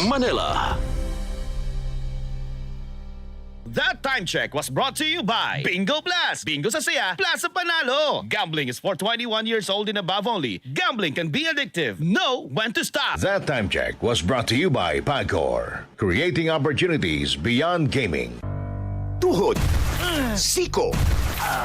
Manila. That time check was brought to you by Bingo Plus. Bingo sa saya, plus sa panalo. Gambling is for 21 years old and above only. Gambling can be addictive. Know when to stop. That time check was brought to you by Pagcor, creating opportunities beyond gaming. Tuhod, siko,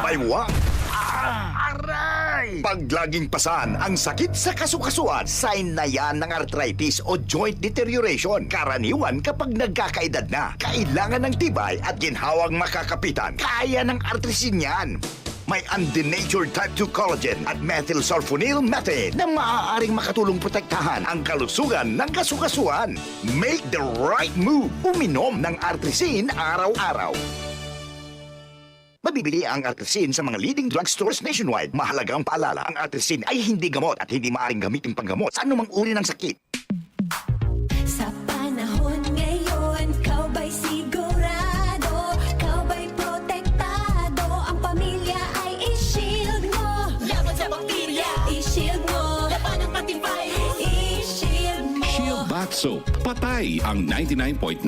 baywang, aray! Pag laging pasan ang sakit sa kasukasuan, sign na yan ng arthritis o joint deterioration. Karaniwan kapag nagkakaedad na, kailangan ng tibay at ginhawang makakapitan. Kaya ng artrisin yan. May undenatured type 2 collagen at methylsulfonyl methane na maaaring makatulong protektahan ang kalusugan ng kasukasuan. Make the right move. Uminom ng artrisin araw-araw. Mabibili ang artrisin sa mga leading drugstores nationwide. Mahalagang paalala, ang artrisin ay hindi gamot at hindi maaaring gamitin panggamot sa anumang uri ng sakit. Sa panahon ngayon, kau ba'y sigurado? Kau ba'y protektado? Ang pamilya ay i-shield mo. Laban sa bakterya, i-shield mo. Laban ng matibay, i-shield mo. Shield Bath Soap. Patay ang 99.9%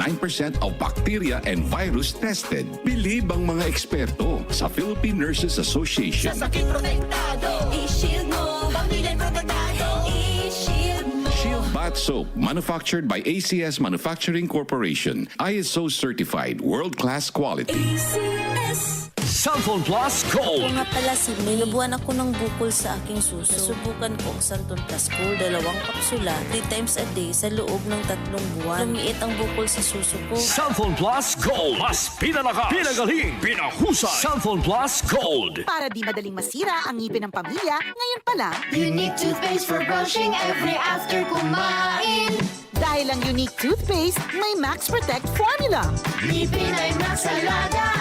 of bacteria and virus tested. Bilib ang mga eksperto sa Philippine Nurses Association. Sa sakit protektado, i-shield mo. Pamilya protektado, i-shield mo. Shield Bath Soap, manufactured by ACS Manufacturing Corporation. ISO certified, world-class quality. ACS. Cellphone Plus Gold. Kung nga pala, Sid, may nabuhan ako ng bukol sa aking suso. Subukan ko ang Santon Plus Gold, 2 kapsula, 3 times a day sa loob ng 3 buwan. Lumiit ang bukol sa suso ko. Cellphone Plus Gold. Mas pinalakas, pinagaling, pinahusay. Cellphone Plus Gold. Para di madaling masira ang ngipin ng pamilya, ngayon pa lang, Unique toothpaste for brushing every after kumain. dahil ang unique toothpaste, may Max Protect formula. Ngipin ay Max Alaga.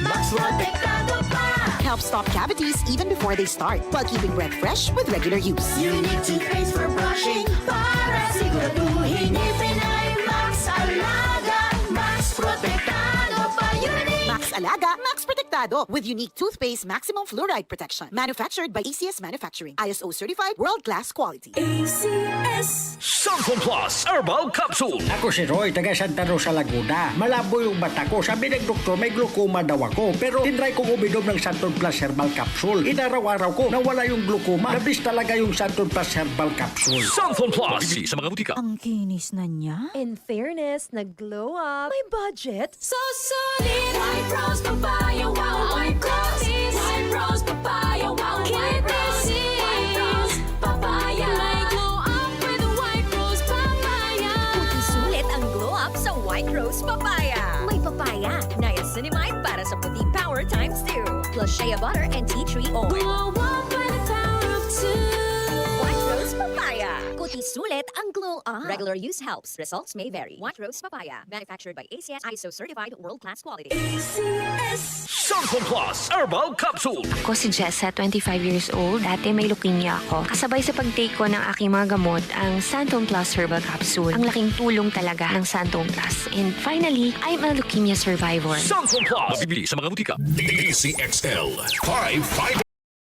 Max protektado pa. Helps stop cavities even before they start, while keeping breath fresh with regular use. Unique toothpaste for brushing para siguraduhin ngipin ay Max Alaga. Max protektado pa. Unique. Max Alaga, Max Protectado with unique toothpaste maximum fluoride protection. Manufactured by ACS Manufacturing. ISO certified world-class quality. ACS. Cellphone Plus Herbal Capsule. Ako si Roy, taga Santa Rosa, Laguna. Malabo yung mata ko. Sabi ng doktor, may glaucoma daw ako. Pero tinry kong uminom ng Santon Plus Herbal Capsule. Inaraw-araw ko, nawala yung glaucoma. Nabis talaga yung Santon Plus Herbal Capsule. Cellphone Plus. Bibili sa mga butika. Ang kinis na niya. In fairness, nag-glow up. May budget. So solid. White Rose Papaya. Wow, White Rose. White Rose Papaya. Wow, White Rose. White Rose Papaya. May glow up with White Rose Papaya. Puti sulit ang glow up sa White Rose Papaya. May papaya, niacinamide para sa puti power times 2. Plus shea butter and tea tree oil. Glow up with the power of 2. White Rose Papaya. Puti sulit ang glow up. Regular use helps. Results may vary. White Rose Papaya. Manufactured by ACS ISO certified world-class quality. ACS. Cellphone Plus Herbal Capsule. Ako si Jessa, 25 years old. Dati may leukemia ako. Kasabay sa pag-take ko ng aking mga gamot, ang Santon Plus Herbal Capsule. Ang laking tulong talaga ng Santon Plus. And finally, I'm a leukemia survivor. Cellphone Plus. Mabibili sa mga butika. DCXL 558.